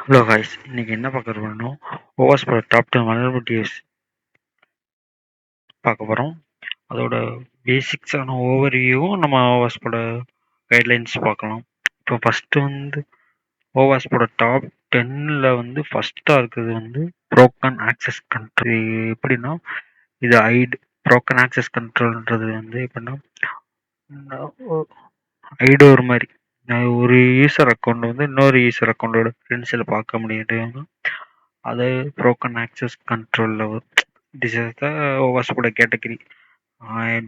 Hello guys, இன்னைக்கு என்ன பார்க்க போறோம்னா ஓவாஸ்போட டாப் 10 வல்னரபிலிட்டிஸ் பார்க்க போகிறோம். அதோட பேசிக்ஸான ஓவர்வியூவும் நம்ம ஓவாஸ்போட கைட்லைன்ஸ் பார்க்கலாம். இப்போ ஃபஸ்ட்டு வந்து ஓவாஸ்போட டாப் 10ல் வந்து ஃபஸ்ட்டாக இருக்கிறது வந்து ப்ரோக்கன் ஆக்சஸ் கண்ட்ரோல். எப்படின்னா இது ப்ரோக்கன் ஆக்சஸ் கண்ட்ரோல்ன்றது வந்து எப்படின்னா ஐடோர் மாதிரி ஒரு யூசர் அக்கௌண்ட் வந்து இன்னொரு யூசர் அக்கௌண்டோட ஃப்ரெண்ட்ஸில் பார்க்க முடியாது. அது broken access control level. This is the ஓவாஸ்போட category.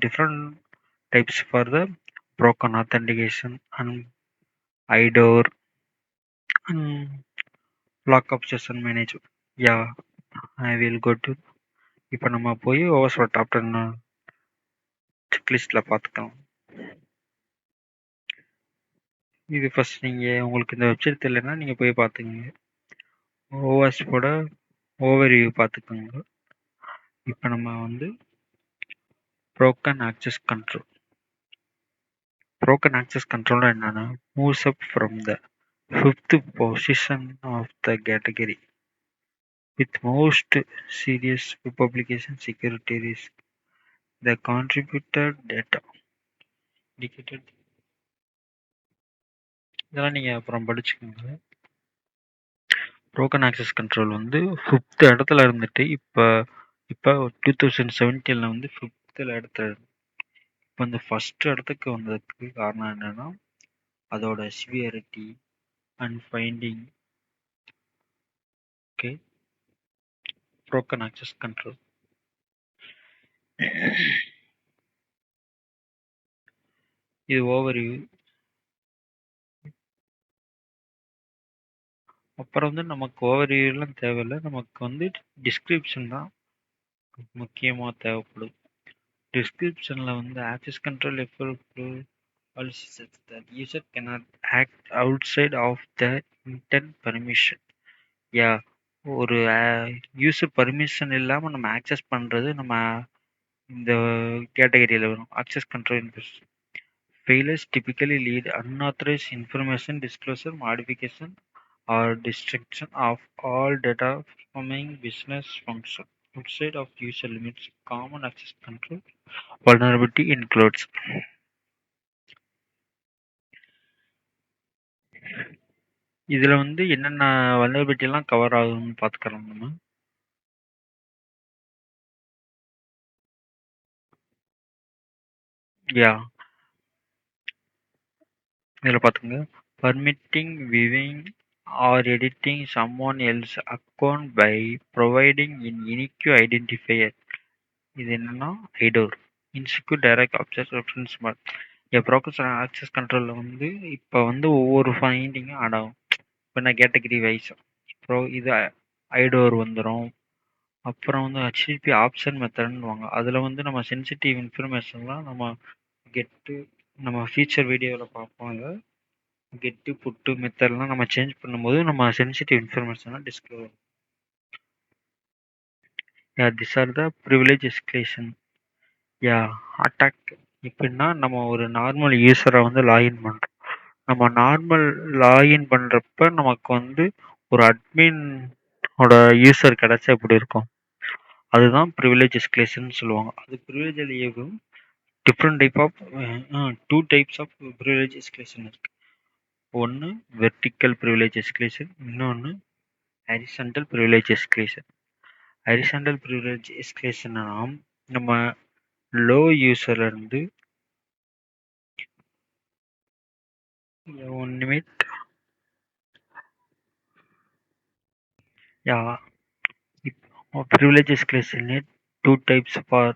Different types for the broken authentication and IDOR and lockup session manager. Yeah, I will go to. இப்போ நம்ம போய் ஓவாஸ்போட டாப் 10 செக்லிஸ்ட்டில் பார்த்துக்கலாம். இது ஃபர்ஸ்ட் உங்களுக்கு இந்த வெப்சைட் தெரியலன்னா நீங்கள் போய் பார்த்துங்க. ஓவாஸ்போட ஓவர்வியூ பார்த்துக்கோங்க. இப்போ நம்ம வந்து broken access control. Broken access control என்னன்னா moves up from the 5th position of the category with most serious publication security risk. The contributed data indicated. இதெல்லாம் நீங்க அப்புறம் படிச்சுக்கோங்க. broken access control வந்து 5th இடத்துல இருந்துட்டு இப்போ 2017ல வந்து 5th இடத்துல இப்போ இந்த ஃபர்ஸ்ட் இடத்துக்கு வந்ததுக்கு காரணம் என்னன்னா அதோட severity and finding. Okay, broken access control. இது ஓவர்வியூ. அப்புறம் வந்து நமக்கு ஓவர்வியூலாம் தேவையில்லை, நமக்கு வந்து டிஸ்கிரிப்ஷன் தான் முக்கியமாக தேவைப்படும். டிஸ்கிரிப்ஷனில் வந்து access control policy sets that user cannot act outside of the intent permission. யா, ஒரு யூசர் பர்மிஷன் இல்லாமல் நம்ம ஆக்சஸ் பண்ணுறது நம்ம இந்த கேட்டகரியில் வரும். Access control failures typically lead unauthorized information disclosure, modification, or destruction of all data performing business function outside of user limits. Common access control vulnerability includes. இதுல வந்து என்னென்ன வல்னரபிலிட்டி எல்லாம் கவர் ஆகும்னு பார்த்துக்கலாம் நம்ம. யா, இதில் பார்த்துங்க. Permitting viewing or editing someone else's account by providing an unique identifier. இது என்னன்னா IDOR, insecure direct object reference mark. Brokers access கண்ட்ரோலில் வந்து இப்போ வந்து ஒவ்வொரு ஃபைண்டிங்கும் ஆட் ஆகும். இப்போ நான் கேட்டகரி வைஸ் இப்போ இது ஐடோர் வந்துடும். அப்புறம் வந்து ஹெச்டிடிபி ஆப்ஷன் மெத்தட்னுவாங்க. அதில் வந்து நம்ம சென்சிட்டிவ் இன்ஃபர்மேஷன்லாம் நம்ம ஃபீச்சர் வீடியோவில் பார்ப்போம். அதை கெட்டு புட்டு மெத்தட்லாம் நம்ம சேஞ்ச் பண்ணும்போது நம்ம சென்சிட்டிவ் இன்ஃபர்மேஷன்லாம் disclose. This are the privilege escalation. Attack எப்படின்னா நம்ம ஒரு நார்மல் யூஸரை வந்து லாகின் பண்ணுறோம். நம்ம நார்மல் லாகின் பண்ணுறப்ப நமக்கு வந்து ஒரு அட்மினோட யூசர் கிடச்சா எப்படி இருக்கும், அதுதான் ப்ரிவிலேஜ் எஸ்கலேஷன் சொல்லுவாங்க. அது ப்ரிவிலேஜ் இயக்கும் different type of 2 types of privilege escalation இருக்கு. ஒன்று வெர்டிக்கல் ப்ரிவிலேஜ் எஸ்கலேஷன், இன்னொன்று horizontal privilege escalation. Horizontal privilege எஸ்கலேஷன்னா நம்ம லோ யூசர்ல இருந்து ஒன்றுமே privilege escalation need 2 types for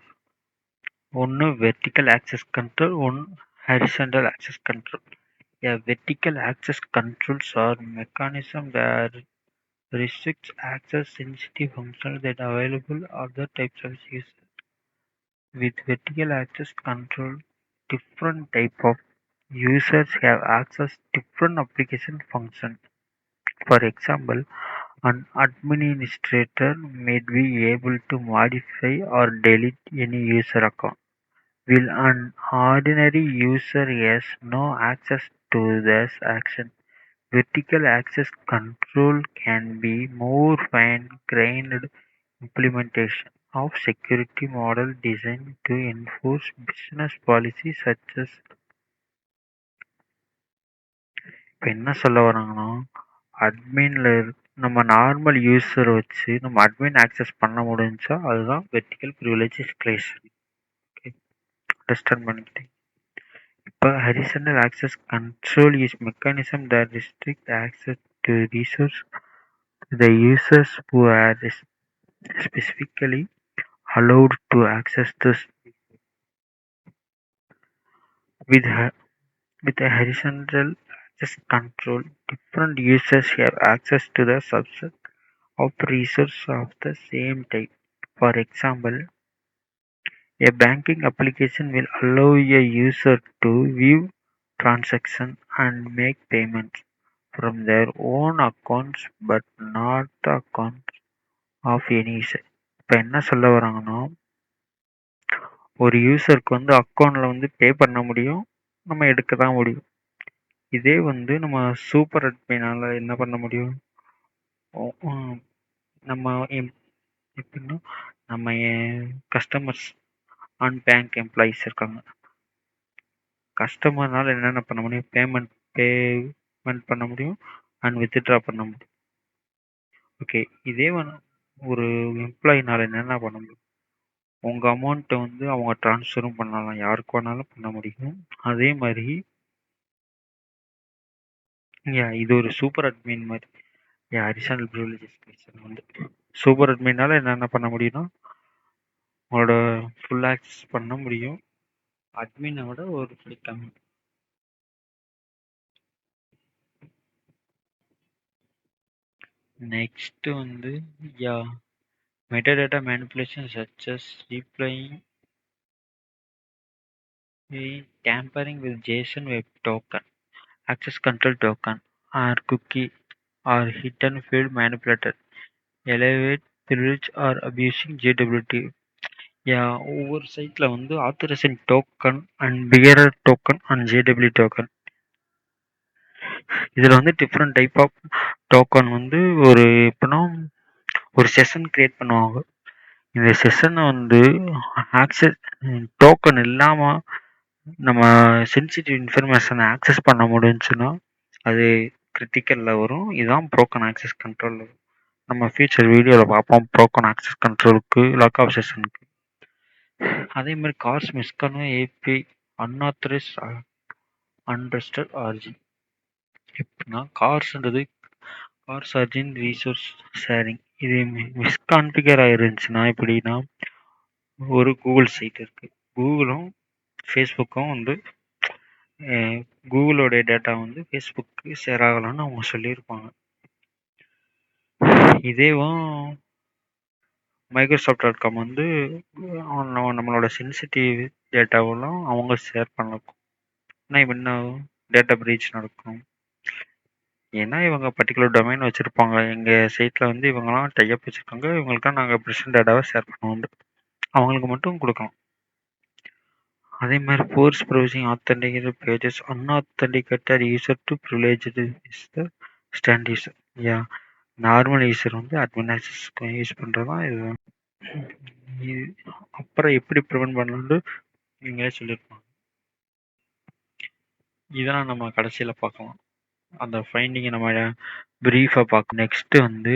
one vertical access control, one horizontal access control. Vertical access controls are mechanism that restricts access sensitive functions that are available other types of users. With vertical access control, different type of users have access different application functions. For example, an administrator may be able to modify or delete any user account, while an ordinary user has no access to this action. Vertical access control can be more fine-grained implementation of security model designed to enforce business policies such as இப்ப என்ன சொல்ல வராங்கன்னா அட்மின்ல நம்ம normal user வச்சு நம்ம admin access பண்ண முடிஞ்சா அதுதான் vertical privilege escalation. Okay, understand பண்ணிக்கிட்டேன். இப்போ horizontal access control is mechanism that restrict access to resource to the users who are specifically allowed to access this. With with a horizontal access control, different users have access to the subset of resources of the same type. For example, a banking application will allow a user to view transactions and make payments from their own accounts but not the accounts of any user. இப்போ என்ன சொல்ல வராங்கன்னா ஒரு யூசருக்கு வந்து அக்கௌண்ட்ல வந்து பே பண்ண முடியும், நம்ம எடுக்க தான் முடியும். இதே வந்து நம்ம சூப்பர் அட்மினால என்ன பண்ண முடியும், நம்ம எப்படின்னா நம்ம கஸ்டமர்ஸ் அண்ட் பேங்க் எம்ப்ளாயிஸ் இருக்காங்க. கஸ்டமர்னால என்னென்ன பண்ண முடியும், பேமெண்ட் பண்ண முடியும் அண்ட் வித்ட்ரா பண்ண முடியும். ஓகே, இதே ஒரு எம்ப்ளாயினால என்னென்ன பண்ண முடியும், உங்க அமௌண்ட்டை வந்து அவங்க ட்ரான்ஸ்ஃபரும் பண்ணலாம், யாருக்கு வேணாலும் பண்ண முடியும். அதே மாதிரி இது ஒரு சூப்பர் அட்மின் மாதிரி. அடிஷனல் ப்ரிவிலேஜஸ் வந்து சூப்பர் அட்மினால என்னென்ன பண்ண முடியும்னா உங்களோட ஃபுல் ஆக்சஸ் பண்ண முடியும், அட்மினை விட ஒரு படி கம்மி. நெக்ஸ்ட் வந்து metadata manipulation such as replying, tampering with JSON web token, access control token, or cookie or hidden field manipulated, elevate privilege or abusing JWT. ஒவ்வொரு சைட்ல வந்து authorisation token and bearer token and JW token, இதுல வந்து different type of token வந்து ஒரு எப்படின்னா ஒரு session create பண்ணுவாங்க. இந்த செஷனை வந்து ஆக்சஸ் டோக்கன் இல்லாம நம்ம சென்சிட்டிவ் இன்ஃபர்மேஷனை ஆக்சஸ் பண்ண முடிஞ்சுன்னா அது கிரிட்டிக்கல்ல வரும். இதுதான் ப்ரோக்கன் ஆக்சஸ் கண்ட்ரோல். நம்ம ஃபியூச்சர் வீடியோவில் பார்ப்போம் ப்ரோக்கன் ஆக்சஸ் கண்ட்ரோலுக்கு, லாக் ஆஃப் செஷனுக்கு. அதே மாதிரி கார்ஸ் மிஸ்கான ஏபி அன்ஆத்தரைஸ் அன்ட்ரஸ்டட் ஆர்ஜின். எப்படின்னா கார்ஸ் ஆர்ஜின் ரிசோர்ஸ் ஷேரிங், இது மிஸ்கான்ஃபிகர் ஆயிருந்துச்சுன்னா எப்படின்னா ஒரு கூகுள் சைட் இருக்கு, கூகுளும் ஃபேஸ்புக்கும் வந்து கூகுளோடைய டேட்டா வந்து ஃபேஸ்புக்கு ஷேர் ஆகலாம்னு அவங்க சொல்லியிருப்பாங்க. இதேவும் மைக்ரோசாஃப்ட்.com வந்து நம்மளோட சென்சிட்டிவ் டேட்டாவெல்லாம் அவங்க ஷேர் பண்ணலாம். ஆனால் இப்போ என்ன டேட்டா பிரீச் நடக்கும், ஏன்னா இவங்க பர்டிகுலர் டொமைன் வச்சுருப்பாங்க, எங்கள் சைட்டில் வந்து இவங்கெல்லாம் டைப் வச்சுருக்காங்க, இவங்களுக்குலாம் நாங்கள் பர்சனல் டேட்டாவை ஷேர் பண்ணுவோம், அவங்களுக்கு மட்டும் கொடுக்கலாம். அதே மாதிரி force browsing authenticated pages unauthenticated user to privileged is the stand user. Normal user வந்து அட்மின் ஆக்சஸ் யூஸ் பண்ணுறதான் இது. அப்புறம் எப்படி ப்ரிவென்ட் பண்ணலான்னு நீங்களே சொல்லியிருப்பாங்க. இதெல்லாம் நம்ம கடைசியில் பார்க்கலாம், அந்த ஃபைண்டிங்கை நம்ம ப்ரீஃபாக பார்க்கணும். நெக்ஸ்ட் வந்து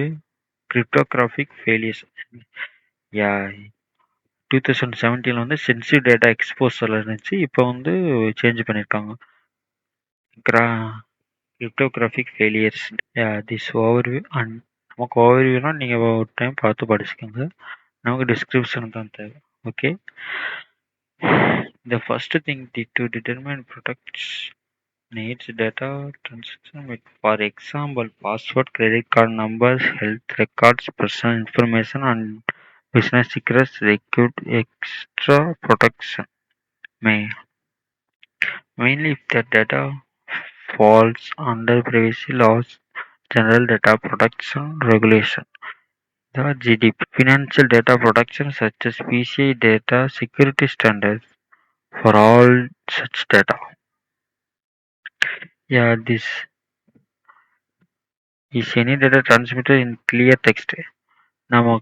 கிரிப்டோகிராஃபிக் ஃபெயிலியர்ஸ். 2017 வந்து சென்சிட்டிவ் டேட்டா எக்ஸ்போசரில் இருந்துச்சு, இப்போ வந்து சேஞ்ச் பண்ணியிருக்காங்க cryptographic failures. This overview and நமக்கு ஓவர்வியூனா நீங்கள் ஒரு டைம் பார்த்து படிச்சுக்கோங்க, நமக்கு டிஸ்கிரிப்ஷன் தான் தேவை. Okay, the first thing to determine protects needs data transaction with, for example, password, credit card numbers, health records, personal information, and business secrets require extra protection. Mainly if the data falls under privacy laws, General Data Protection Regulation, the GDP. Financial data protection such as PCI data security standards for all such data. This Is any data transmitted in clear text? நம்ம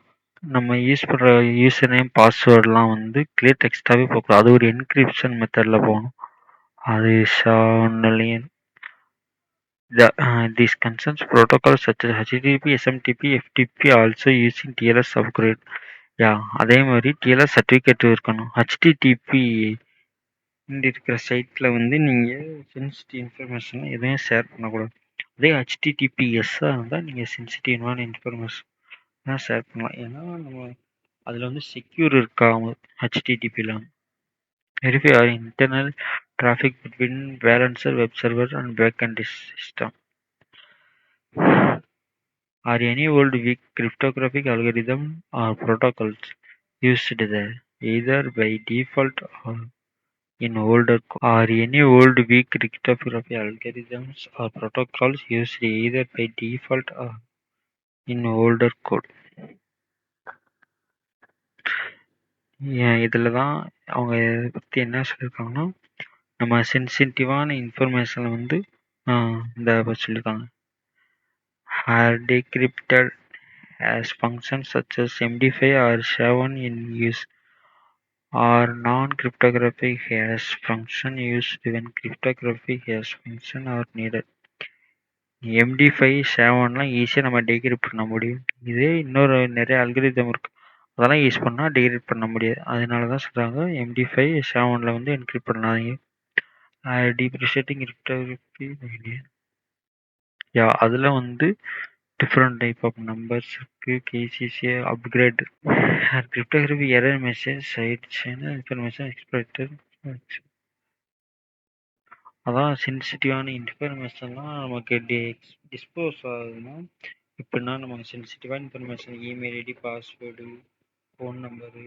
நம்ம use பண்ற user name பாஸ்வேர்ட்லாம் வந்து clear டெக்ஸ்டாவே போகக்கூடாது. அது ஒரு encryption மெத்தட்ல போகணும். அது சொன்னலையும் these concerns protocols such as HTTP, SMTP, FTP also using TLS upgrade. அதே மாதிரி TLS சர்டிஃபிகேட் இருக்கணும். HTTP இருக்கிற சைட்ல வந்து நீங்க சென்சிட்டிவ் இன்ஃபர்மேஷன் எதுவும் ஷேர் பண்ணக்கூடாது. அதே HTTPS-ஆ இருந்தா நீங்க சென்சிட்டிவான இன்ஃபர்மேஷன் தான் ஷேர் பண்ணலாம். ஏன்னா நம்ம அதில் வந்து செக்யூர் இருக்கா HTTP-ல. Verify our internal traffic between balancer, web server and backend system. Are any old weak cryptographic algorithm or protocols used there, either by default or in older code? Are any old weak cryptographic algorithms or protocols used either by default or in older code? இதில் தான் அவங்க இதை பற்றி என்ன சொல்லியிருக்காங்கன்னா, நம்ம சென்சிட்டிவான இன்ஃபர்மேஷனை வந்து இந்த சொல்லியிருக்காங்க. Are decrypted as functions such as MD5 or SHA-1 in use, or non-cryptographic hash function used when cryptographic hash function are needed. MD5 SHA-1லாம் ஈஸியாக நம்ம டீக்ரிப்ட் பண்ண முடியும். இதே இன்னொரு நிறைய அல்காரிதம் இருக்கு, அதெல்லாம் யூஸ் பண்ணால் டீக்ரிப்ட் பண்ண முடியாது. அதனால தான் சொல்கிறாங்க MD5 SHA-1ல வந்து என்கிரிப்ட் பண்ணாதீங்க. டீப்ரிஷியேட்டிங் கிரிப்டோகிராஃபி அதில் வந்து different type of numbers இருக்கு. KCCA upgrade cryptography error message side channel information exploited. அதான் சென்சிட்டிவான இன்ஃபர்மேஷன்லாம் நமக்கு டிஸ்போஸ் ஆகுதுன்னா, எப்படின்னா நமக்கு சென்சிட்டிவான information email ID, password, phone number,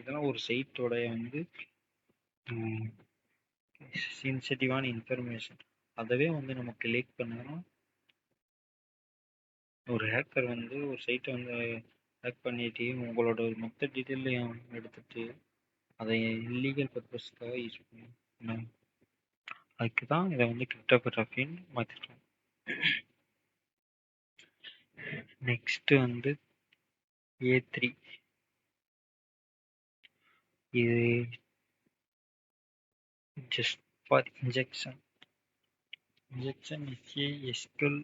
இதெல்லாம் ஒரு சைட்டோடைய வந்து சென்சிட்டிவான இன்ஃபர்மேஷன். அதவே வந்து நமக்கு லீக் பண்ணணும். ஒரு ஹேக்கர் வந்து ஒரு சைட்டை வந்து ஹேக் பண்ணிட்டு உங்களோட மொத்த டீட்டெயிலையும் எடுத்துட்டு அதை இல்லீகல் பர்பஸ்க்காக யூஸ் பண்ணுவோம். அதுக்கு தான் இதை வந்து கிரிப்டோகிராஃபின்னு மாற்றிட்டோம். நெக்ஸ்ட்டு வந்து A3. இது just for injection. Injection is a SQL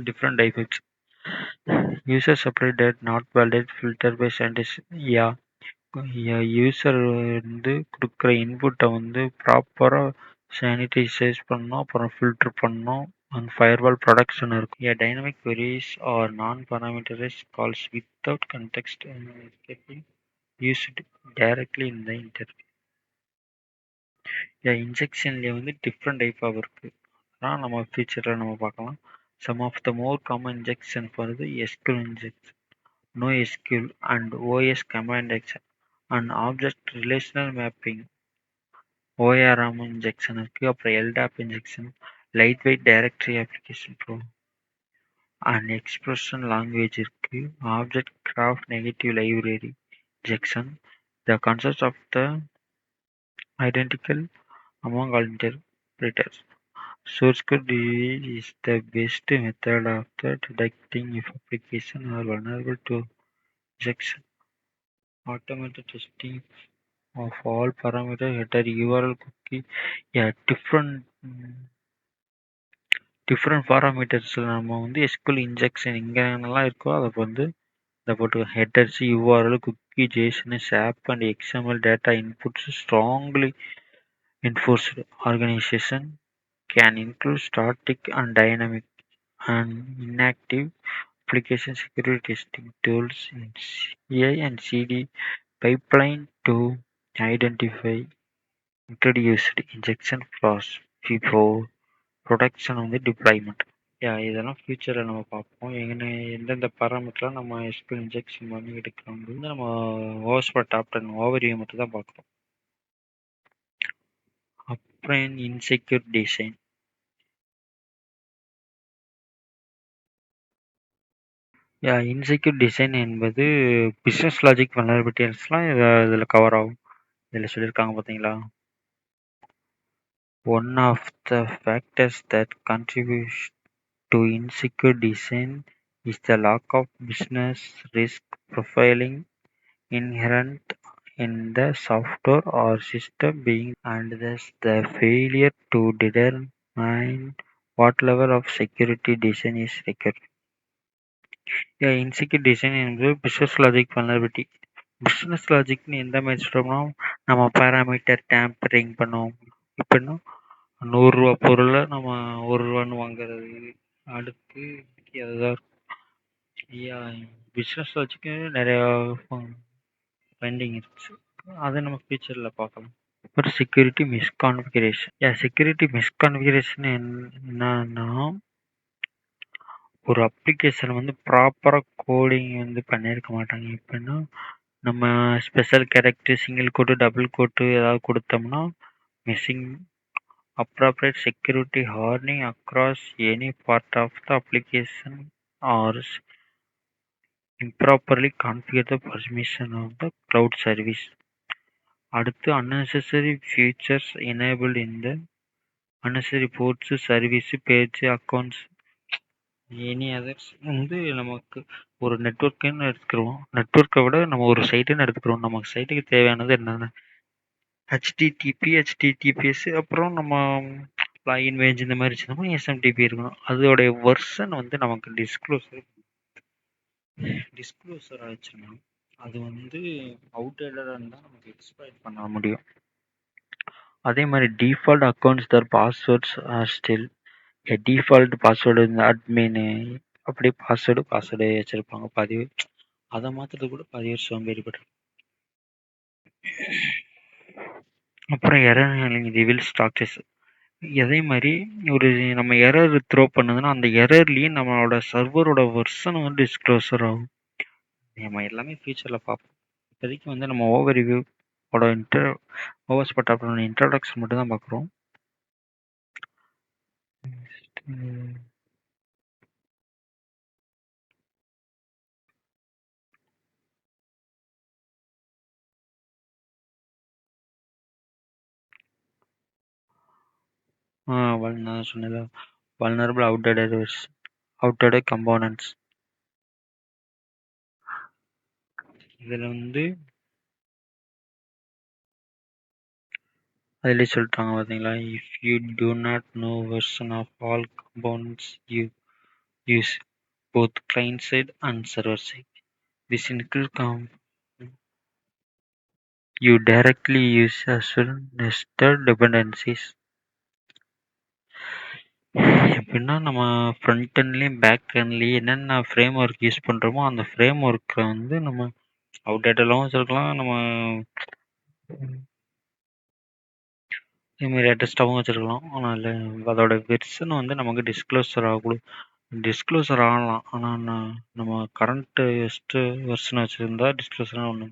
different types. User separate that not valid filter by scientist. User வந்து கொடுக்குற இன்புட்டை வந்து ப்ராப்பராக சானிடைசைஸ் பண்ணணும், அப்புறம் ஃபில்டர் பண்ணணும். அண்ட் ஃபயர்வால் ப்ரொடக்ஷன் இருக்கும். Dynamic queries or non-parameterized calls without context escaping used directly in the interface. இன்ஜெக்ஷன்லேயே வந்து டிஃப்ரெண்ட் டைப்பாக இருக்குது. அதான் நம்ம ஃபியூச்சரில் நம்ம பார்க்கலாம். Some of the more common injection for the SQL injection, NoSQL and OS command injection and object relational mapping. ORM injection இருக்குது. அப்புறம் LDAP injection, lightweight directory application pro, and expression language இருக்குது. Object graft negative library injection. The concept of the identical among all interpreters. Source code is the best method of detecting if applications are vulnerable to injection. Automated testing of all parameters, header, URL, cookie. Different parameters நம்ம வந்து SQL injection எங்கெல்லாம் இருக்கோ அதை வந்து இதை போட்டு headers, URL, cookie, JSON, SAP and XML data inputs strongly enforced. Organization can include static and dynamic and inactive application security testing tools in CI and CD pipeline to identify introduced injection flaws before production வந்து deployment. இதெல்லாம் ஃபியூச்சரில் நம்ம பார்ப்போம். எந்தெந்த பாராமீட்டர்லாம் நம்ம SQL injection பண்ணி எடுக்கிறோம் வந்து நம்ம ஓவர்ஸ்பாட் டாப் 10 ஓவர்வியூ மட்டும் தான் பார்க்குறோம். அப்புறம் இன்செக்யூர் டிசைன். இன்செக்யூர் டிசைன் என்பது பிஸ்னஸ் லாஜிக் வல்னரபிலிட்டிஸ்லாம் இதில் கவர் ஆகும். இதில் சொல்லியிருக்காங்க பார்த்தீங்களா. One of the factors that contribute to insecure design is the lack of business risk profiling inherent in the software or system being, and thus the failure to determine what level of security design is required. Yeah, insecure design என்பது business logic vulnerability. Business லாஜிக்னு எந்த மாதிரி சொல்கிறோம்னா, நம்ம parameter tampering பண்ணுவோம். இப்படின்னா ரூ. 100 பொருளை நம்ம ரூ. 1 வாங்குறது. அடுத்து அதுதான் பிஸ்னஸ் லாஜிக்கு நிறையா பெண்டிங் இருந்துச்சு. அதை நம்ம ஃபியூச்சரில் பார்க்கலாம். அப்புறம் செக்யூரிட்டி மிஸ்கான்ஃபிகரேஷன். செக்யூரிட்டி மிஸ்கான்ஃபிகரேஷன் என்னன்னா, ஒரு அப்ளிகேஷன் வந்து ப்ராப்பராக கோடிங் வந்து பண்ணியிருக்க மாட்டாங்க. எப்படின்னா, நம்ம special character single quote double quote ஏதாவது கொடுத்தோம்னா missing appropriate security hardening across any part of the application or improperly configure the permission of the cloud service. அடுத்து unnecessary features enabled in the unnecessary ports, service, page, accounts, any others வந்து நமக்கு ஒரு நெட்ஒர்க்குன்னு எடுத்துக்கிறோம். நெட்ஒர்க்கை விட நம்ம ஒரு சைட்டுன்னு எடுத்துக்கிறோம். நமக்கு சைட்டுக்கு தேவையானது என்னென்ன ஹெச்டிடிபி, ஹெச்டிடிபிஎஸ், அப்புறம் நம்ம லாகின் பேஜ் இந்த மாதிரி இருந்துச்சுன்னா எஸ்எம்டிபி இருக்கணும். அதோடைய வெர்ஷன் வந்து நமக்கு டிஸ்க்ளோசர் ஆச்சுன்னா அது வந்து அவுட்டேட்டடாக இருந்தால் நமக்கு எக்ஸ்ப்ளாய்ட் பண்ண முடியும். அதே மாதிரி default accounts their passwords are still default password இந்த அட்மின் அப்படி பாஸ்வேர்டு வச்சிருப்பாங்க பதிவு. அதை மாற்றுறது கூட பதிவு சோம்பேறிப்பட்டு. அப்புறம் எரர் ஹேண்ட்லிங் ரிவீல் ஸ்டாக்ஸஸ். அதே மாதிரி ஒரு நம்ம எரர் த்ரோ பண்ணதுன்னா அந்த எரர்லேயே நம்மளோட சர்வரோட வெர்ஷன் வந்து டிஸ்க்ளோசர் ஆகும். நம்ம எல்லாமே ஃபியூச்சரில் பார்ப்போம். இப்போதைக்கு வந்து நம்ம ஓவர்வியூவோட இன்ட்ரோடக்ஷன் மட்டும் தான் பார்க்குறோம். நான் சொன்னது vulnerable outdated components. இதில் வந்து அதிலே சொல்லிட்டாங்க பார்த்தீங்களா, if you do not know version of all components you use both client side and server side. This includes you directly use as well nested dependencies. எப்படின்னா நம்ம ஃப்ரண்ட் எண்ட்லேயும் பேக் எண்ட்லேயும் என்னென்ன frame work use பண்ணுறோமோ அந்த frame ஒர்க்கை வந்து நம்ம அவுட்டேட்டடாகவும் வச்சுருக்கலாம், நம்ம இதுமாரி லேட்டஸ்ட்டாகவும் வச்சுருக்கலாம். ஆனால் அதோட வெர்ஷன் வந்து நமக்கு டிஸ்க்ளோசர் ஆகலாம். ஆனால் நம்ம கரண்ட்டு வெர்ஷன் வச்சுருந்தா டிஸ்க்ளோசர் ஒன்று.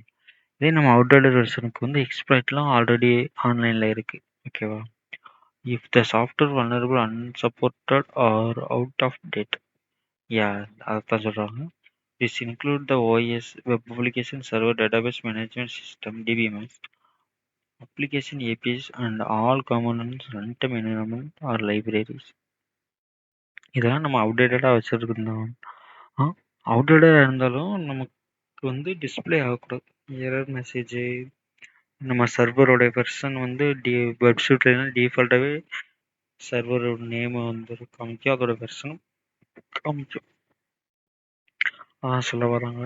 இதே நம்ம அவுட்டேட்டட் வெர்ஷனுக்கு வந்து எக்ஸ்ப்ளாய்ட்லாம் ஆல்ரெடி ஆன்லைனில் இருக்குது. ஓகேவா? If the software vulnerable unsupported or out of date. அதைத்தான் சொல்கிறாங்க. This include the OS web application server database management system DBMS, application APIs and all components runtime environment or libraries. இதெல்லாம் நம்ம அவுட்டேட்டடாக வச்சுருந்தோம். அவுட்டேட்டடாக இருந்தாலும் நமக்கு வந்து டிஸ்பிளே ஆகக்கூடாது. எரர் மெசேஜு நம்ம சர்வரோட வெர்ஷன் வந்து வெப்சைட்லாம் டிஃபால்ட்டாகவே சர்வரோட நேமை வந்து காமிக்கும், அதோட வெர்ஷனும் காமிக்கும். சொல்ல வராங்க,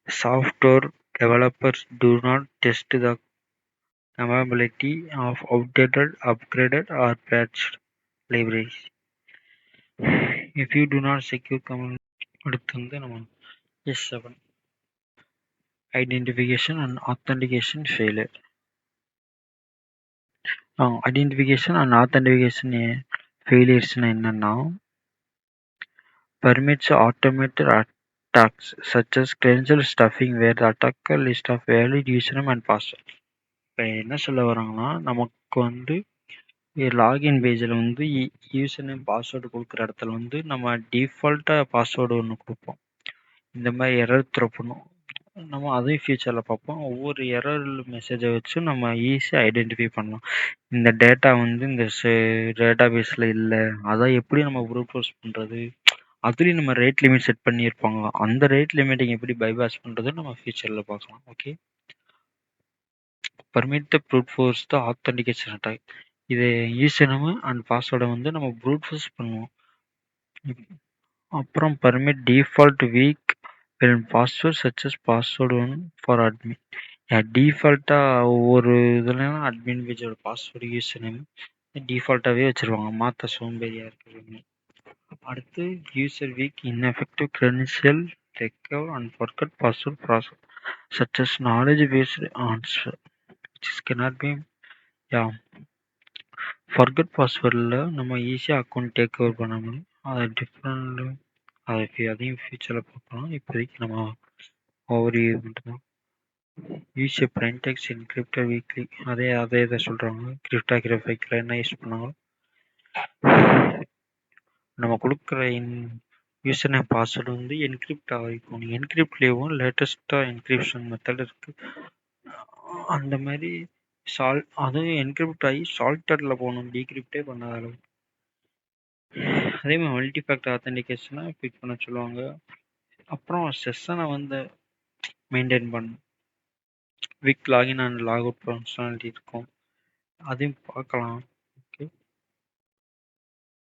software developers do not test the compatibility of outdated, upgraded or patched libraries. If you do not secure command. அடுத்து வந்து நம்ம S7 identification and authentication failure. Identification and authentication ஃபெயிலியர்ஸ்னால் என்னென்னா, permits automated attacks such as credential stuffing where the attacker list of valid username and password. இப்போ என்ன சொல்ல வராங்கன்னா, நமக்கு வந்து லாகின் பேஜில் வந்து யூசர் நேம் பாஸ்வேர்டு கொடுக்குற இடத்துல வந்து நம்ம டிஃபால்ட்டாக பாஸ்வேர்டு ஒன்று கொடுப்போம். இந்த மாதிரி எரர் த்ரோ பண்ணும். நம்ம அதையும் ஃபியூச்சரில் பார்ப்போம். ஒவ்வொரு எரர் மெசேஜை வச்சு நம்ம ஈஸியாக ஐடென்டிஃபை பண்ணலாம். இந்த டேட்டா வந்து இந்த டேட்டா பேஸில் இல்லை, அதை எப்படி நம்ம ப்ரூட் ஃபோர்ஸ் பண்ணுறது, அதுலேயும் நம்ம ரேட் லிமிட் செட் பண்ணியிருப்பாங்க, அந்த ரேட் லிமிட்டிங் எப்படி பைபாஸ் பண்ணுறது நம்ம ஃபியூச்சரில் பார்க்கலாம். Okay, permit the fruit force the authentication attack. இது யூசர் நேம் அண்ட் பாஸ்வேர்டை வந்து நம்ம ப்ரூட் ஃபோர்ஸ் பண்ணுவோம். அப்புறம் permit default week when password such as password 1 for admin. டிஃபால்ட்டாக ஒவ்வொரு இதுலையும் அட்மின் பேஜோட பாஸ்வேர்டு யூசர் நேம் டிஃபால்ட்டாகவே வச்சுருவாங்க, மாற்ற சோம்பேறியாக இருக்கிறவங்க. அடுத்து user week ineffective credential recover and forget password process such as knowledge based answer which cannot be forget பாஸ்வேர்டில் நம்ம ஈஸியாக அக்கௌண்ட் டேக் ஓவர் பண்ண முடியும். அதை டிஃப்ரெண்ட் அதையும் ஃபியூச்சரில் பார்க்கலாம். இப்போதைக்கு நம்ம ஓவர்வியூ மட்டும்தான். யூஸ் ஏ பிளைன் டெக்ஸ்ட் என்கிரிப்டட் வீக்லி, அதே இதை சொல்கிறாங்க. கிரிப்டோகிராஃபிக்கில் என்ன யூஸ் பண்ணாங்களோ நம்ம கொடுக்குற யூசர் நேம் பாஸ்வேர்டு வந்து என்கிரிப்ட் ஆகிருக்கும். என்கிரிப்ட்லேயும் லேட்டஸ்ட்டாக என்கிரிப்ஷன் மெத்தட் இருக்குது. அந்த மாதிரி அதுவும் என்கிரிப்ட் ஆகி சால்டரில் போகணும், டீக்ரிப்டே பண்ணாத அளவு. அதே மாதிரி மல்டி ஃபேக்டர் ஆத்தென்டிகேஷனை பிக் பண்ண சொல்லுவாங்க. அப்புறம் செஷனை வந்து மெயின்டைன் பண்ணணும். Weak login and log out functionality இருக்கும், அதையும் பார்க்கலாம். ஓகே,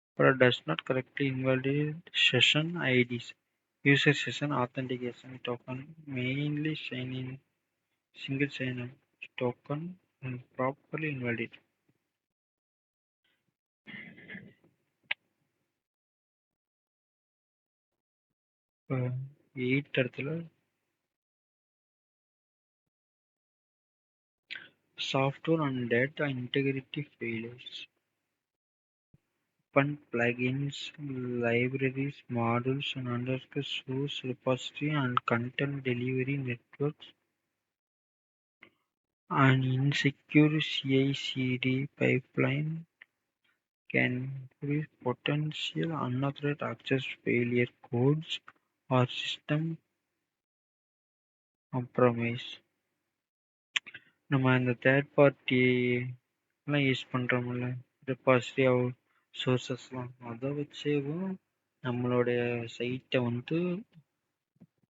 அப்புறம் does not correctly invalidate session IDs. User session authentication token mainly sign in single sign in token and properly invalidate. இப்போ 8 இடத்துல software and data integrity failures. Open plugins, libraries, modules, and underscore source repository and content delivery networks. An insecure CI/CD pipeline can increase potential unauthorized access, failure codes, or system compromise. நம்ம இந்த third party எல்லாம் use பண்ணுறோம்ல, repository சோர்சஸ்லாம், அதை வச்சேவும் நம்மளுடைய சைட்டை வந்து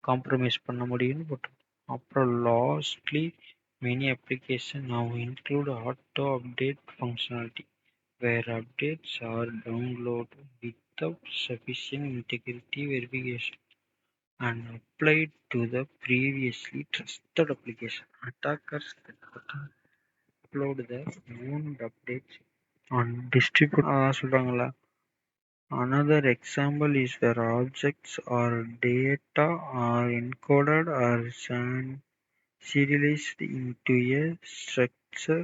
compromise பண்ண முடியும்னு போட்டோம். அப்புறம் lastly many applications now include auto update functionality where updates are downloaded without sufficient integrity verification and applied to the previously trusted application. Attackers can upload their own updates on distribute சொல்றாங்களா. Another example is where objects or data are encoded or serialized into a structure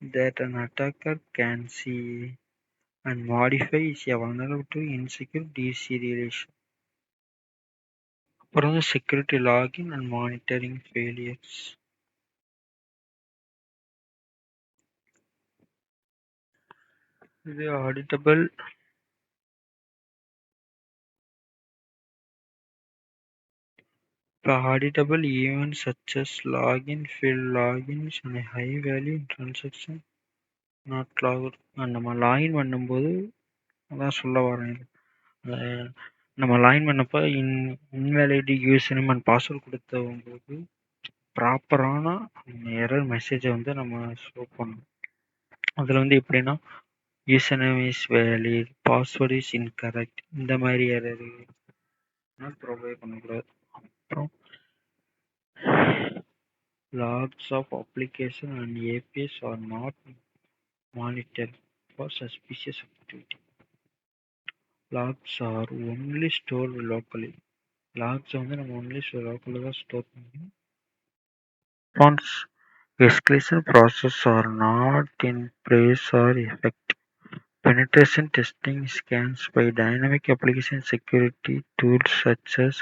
that an attacker can see and modify is a vulnerable to insecure deserialization. அப்புறம் security login and monitoring failures. இது auditable events such as login, failed logins, and a high value transaction not logged. நம்ம login பண்ணும்போது அதான் சொல்ல வரேன், நம்ம login பண்ணப்போ invalid user name and password கொடுத்தவங்களுக்கு ப்ராப்பரான எரர் மெசேஜை வந்து நம்ம ஷோ பண்ணணும். அதில் வந்து எப்படின்னா user name is valid, password is incorrect, இந்த மாதிரி எரர் ப்ரொவைட் பண்ணக்கூடாது. அப்புறம் logs of application and APIs are not monitored for suspicious activity. Logs are only stored locally. Logs வந்து நம்ம only locally தான் ஸ்டோர் பண்ணணும். Response escalation process are not in place or effective. Penetration testing scans by dynamic application security tools such as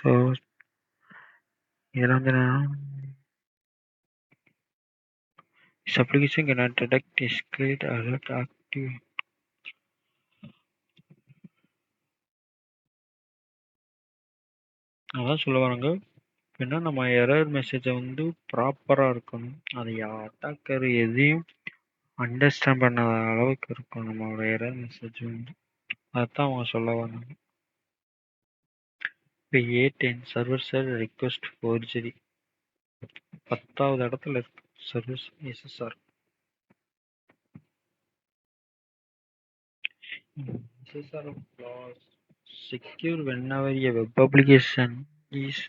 this application cannot detect, escalate, alert, active. அதான் சொல்ல வராங்க, எப்படின்னா நம்ம error மெசேஜை வந்து ப்ராப்பராக இருக்கணும். அதை அட்டாக்கர் எதையும் அண்டர்ஸ்டாண்ட் பண்ணாத அளவுக்கு இருக்கும் நம்மளோட எரர் மெசேஜ் வந்து. அதுதான் அவங்க சொல்ல வராங்க. இப்போ A10 server side request forgery 10வது இடத்துல இருக்கு service SSR. SSR clause secure whenever a web application is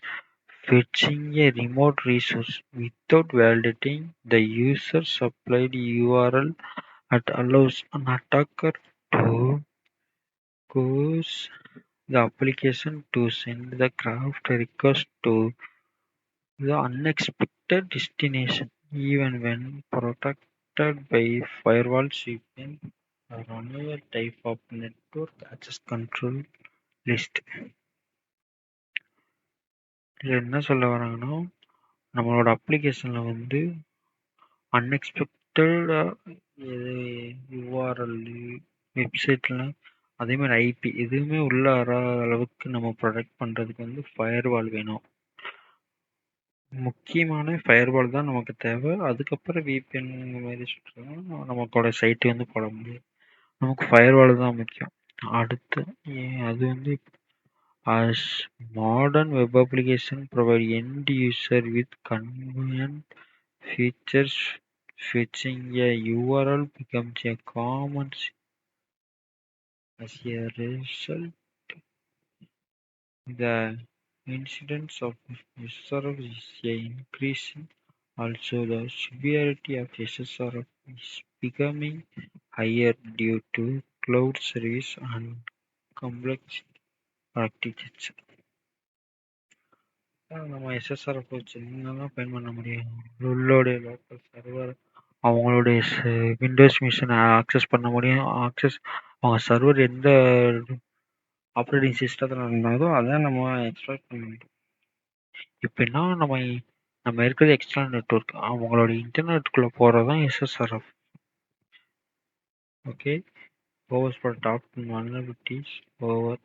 fetching a remote resource without validating the user supplied URL that allows an attacker to cause the application to send the craft request to the unexpected destination, even when protected by firewall VPN or another type of network access control list. இதில் என்ன சொல்ல வராங்கன்னா, நம்மளோட அப்ளிகேஷன்ல வந்து அன்எக்ஸ்பெக்டடாக URL வெப்சைட்ல அதே மாதிரி IP எதுவுமே உள்ள வராத அளவுக்கு நம்ம ப்ரொடெக்ட் பண்ணுறதுக்கு வந்து ஃபயர்வால் வேணும். முக்கியமான ஃபயர்வால் தான் நமக்கு தேவை. அதுக்கப்புறம் VPN இந்த மாதிரி சொல்கிறோம் நமக்கோட சைட்டு வந்து போட முடியும். நமக்கு ஃபயர்வால் தான் முக்கியம். அடுத்து அது வந்து as modern web application provide end user with convenient features, fetching a URL becomes a common. As a result, the incidence of SSRF is increasing. Also, the severity of SSRF is becoming higher due to cloud service and complex architecture. நம்ம SSRF வச்சு என்னெல்லாம் பயன் பண்ண முடியும்? உள்ளோடைய local server அவங்களுடைய Windows மிஷினை access பண்ண முடியும். அவங்க சர்வர் எந்த ஆப்ரேட்டிங் சிஸ்டத்தில் இருந்தாலும் அதை நம்ம எக்ஸ்ட்ராக்ட் பண்ண முடியும். இப்போனா நம்ம இருக்கிறது எக்ஸ்டர்னல் நெட்வொர்க், அவங்களோட இன்டர்நெட்டுக்குள்ளே போகிறது தான் SSRF. Okay, overs for top vulnerabilities over.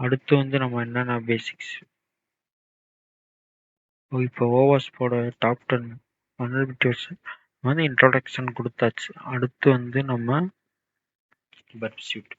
அடுத்து வந்து நம்ம என்னென்ன பேசிக்ஸ் இப்போ ஓவர்ஸ்போட டாப் 10 வல்னரபிலிட்டிஸ் வந்து இன்ட்ரோடக்ஷன் கொடுத்தாச்சு. அடுத்து வந்து நம்ம பர்ப்ஸ்யூட்